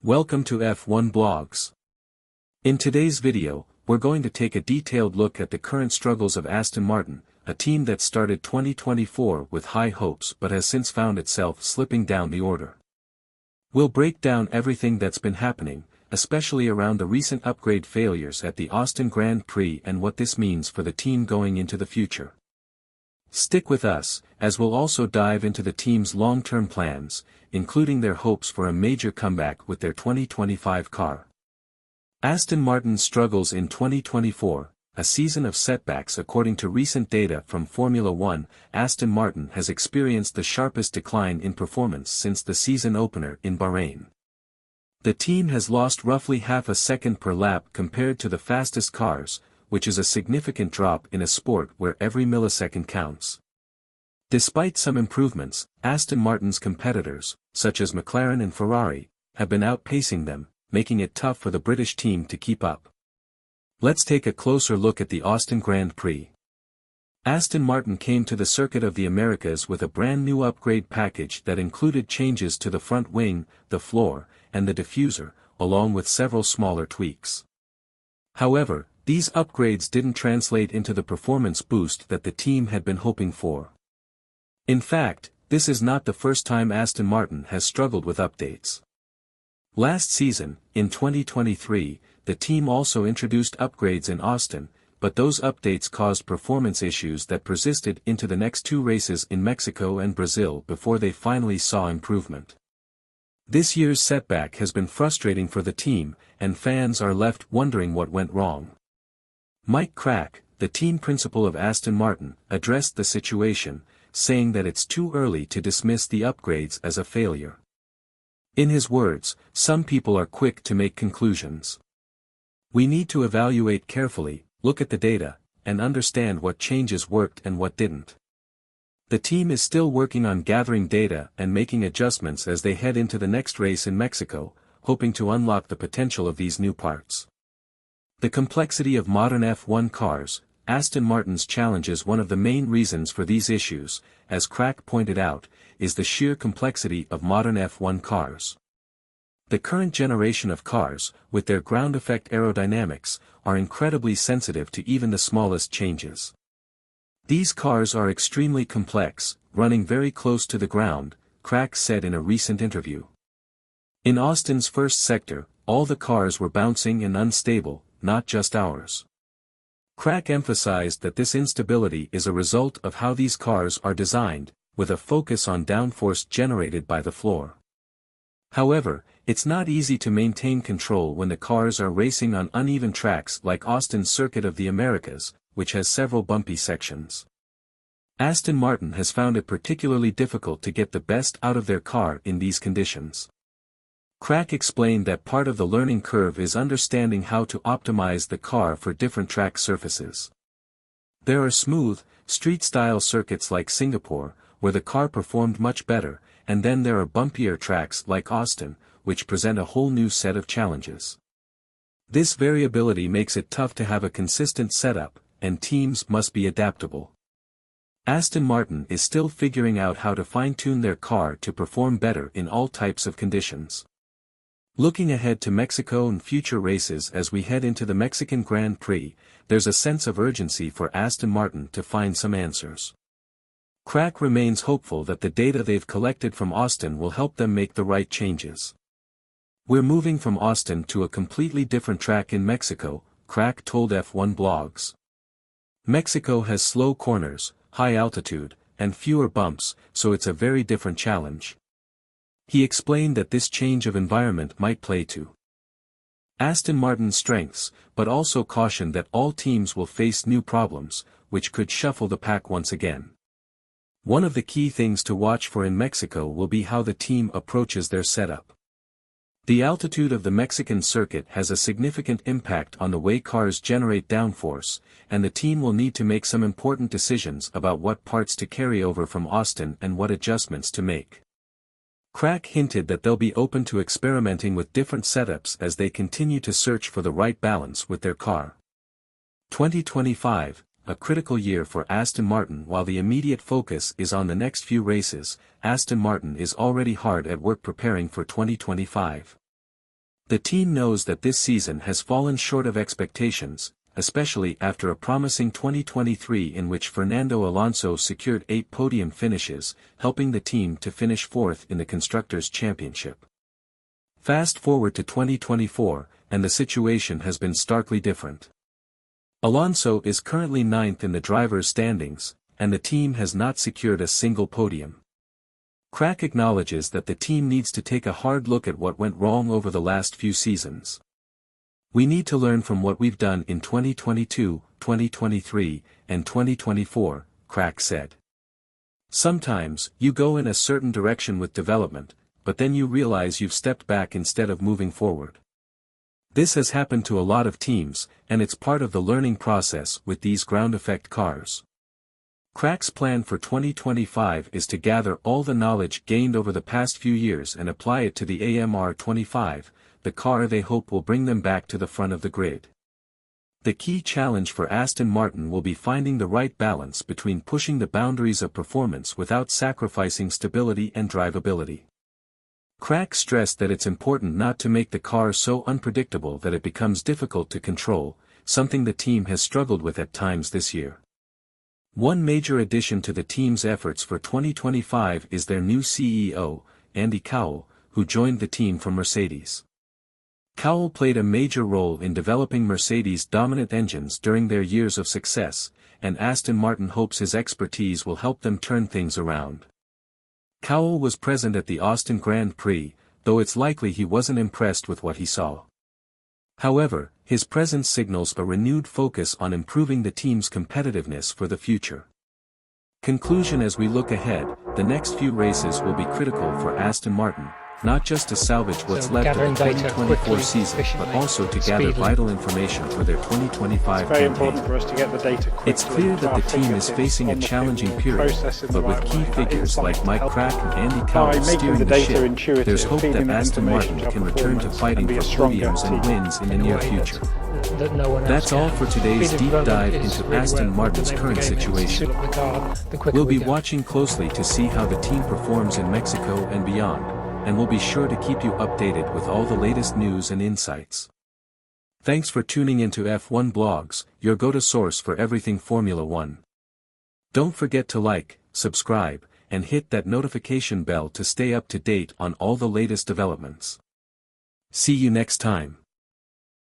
Welcome to F1 Blogs. In today's video, we're going to take a detailed look at the current struggles of Aston Martin, a team that started 2024 with high hopes but has since found itself slipping down the order. We'll break down everything that's been happening, especially around the recent upgrade failures at the Austin Grand Prix and what this means for the team going into the future. Stick with us, as we'll also dive into the team's long-term plans, including their hopes for a major comeback with their 2025 car. Aston Martin's struggles in 2024, a season of setbacks. According to recent data from Formula One, Aston Martin has experienced the sharpest decline in performance since the season opener in Bahrain. The team has lost roughly half a second per lap compared to the fastest cars, which is a significant drop in a sport where every millisecond counts. Despite some improvements, Aston Martin's competitors, such as McLaren and Ferrari, have been outpacing them, making it tough for the British team to keep up. Let's take a closer look at the Austin Grand Prix. Aston Martin came to the Circuit of the Americas with a brand new upgrade package that included changes to the front wing, the floor, and the diffuser, along with several smaller tweaks. However, these upgrades didn't translate into the performance boost that the team had been hoping for. In fact, this is not the first time Aston Martin has struggled with updates. Last season, in 2023, the team also introduced upgrades in Austin, but those updates caused performance issues that persisted into the next two races in Mexico and Brazil before they finally saw improvement. This year's setback has been frustrating for the team, and fans are left wondering what went wrong. Mike Crack, the team principal of Aston Martin, addressed the situation, saying that it's too early to dismiss the upgrades as a failure. In his words, some people are quick to make conclusions. We need to evaluate carefully, look at the data, and understand what changes worked and what didn't. The team is still working on gathering data and making adjustments as they head into the next race in Mexico, hoping to unlock the potential of these new parts. The complexity of modern F1 cars, Aston Martin's challenges. One of the main reasons for these issues, as Crack pointed out, is the sheer complexity of modern F1 cars. The current generation of cars, with their ground effect aerodynamics, are incredibly sensitive to even the smallest changes. These cars are extremely complex, running very close to the ground, Crack said in a recent interview. In Austin's first sector, all the cars were bouncing and unstable, not just ours. Crack emphasized that this instability is a result of how these cars are designed, with a focus on downforce generated by the floor. However, it's not easy to maintain control when the cars are racing on uneven tracks like Austin's Circuit of the Americas, which has several bumpy sections. Aston Martin has found it particularly difficult to get the best out of their car in these conditions. Crack explained that part of the learning curve is understanding how to optimize the car for different track surfaces. There are smooth, street-style circuits like Singapore, where the car performed much better, and then there are bumpier tracks like Austin, which present a whole new set of challenges. This variability makes it tough to have a consistent setup, and teams must be adaptable. Aston Martin is still figuring out how to fine-tune their car to perform better in all types of conditions. Looking ahead to Mexico and future races. As we head into the Mexican Grand Prix, there's a sense of urgency for Aston Martin to find some answers. Crack remains hopeful that the data they've collected from Austin will help them make the right changes. We're moving from Austin to a completely different track in Mexico, Crack told F1 Blogs. Mexico has slow corners, high altitude, and fewer bumps, so it's a very different challenge. He explained that this change of environment might play to Aston Martin's strengths, but also cautioned that all teams will face new problems, which could shuffle the pack once again. One of the key things to watch for in Mexico will be how the team approaches their setup. The altitude of the Mexican circuit has a significant impact on the way cars generate downforce, and the team will need to make some important decisions about what parts to carry over from Austin and what adjustments to make. Crack hinted that they'll be open to experimenting with different setups as they continue to search for the right balance with their car. 2025, a critical year for Aston Martin. While the immediate focus is on the next few races, Aston Martin is already hard at work preparing for 2025. The team knows that this season has fallen short of expectations, especially after a promising 2023 in which Fernando Alonso secured 8 podium finishes, helping the team to finish fourth in the Constructors' Championship. Fast forward to 2024, and the situation has been starkly different. Alonso is currently 9th in the drivers' standings, and the team has not secured a single podium. Crack acknowledges that the team needs to take a hard look at what went wrong over the last few seasons. We need to learn from what we've done in 2022, 2023, and 2024, Crack said. Sometimes, you go in a certain direction with development, but then you realize you've stepped back instead of moving forward. This has happened to a lot of teams, and it's part of the learning process with these ground effect cars. Crack's plan for 2025 is to gather all the knowledge gained over the past few years and apply it to the AMR25, the car they hope will bring them back to the front of the grid. The key challenge for Aston Martin will be finding the right balance between pushing the boundaries of performance without sacrificing stability and drivability. Crack stressed that it's important not to make the car so unpredictable that it becomes difficult to control, something the team has struggled with at times this year. One major addition to the team's efforts for 2025 is their new CEO, Andy Cowell, who joined the team from Mercedes. Cowell played a major role in developing Mercedes' dominant engines during their years of success, and Aston Martin hopes his expertise will help them turn things around. Cowell was present at the Austin Grand Prix, though it's likely he wasn't impressed with what he saw. However, his presence signals a renewed focus on improving the team's competitiveness for the future. Conclusion: as we look ahead, the next few races will be critical for Aston Martin, not just to salvage what's left of the 2024 season but also to gather vital information for their 2025 It's very campaign. important for us to get the data quickly. It's clear that the team is facing a challenging period, but with key figures like Mike Crack and Andy Cowell steering the ship, there's hope that Aston Martin can return to fighting for podiums and wins in the near future. That's all for today's deep dive into Aston Martin's current situation. We'll be watching closely to see how the team performs in Mexico and beyond, and we'll be sure to keep you updated with all the latest news and insights. Thanks for tuning into F1 Blogs, your go-to source for everything Formula One. Don't forget to like, subscribe, and hit that notification bell to stay up to date on all the latest developments. See you next time.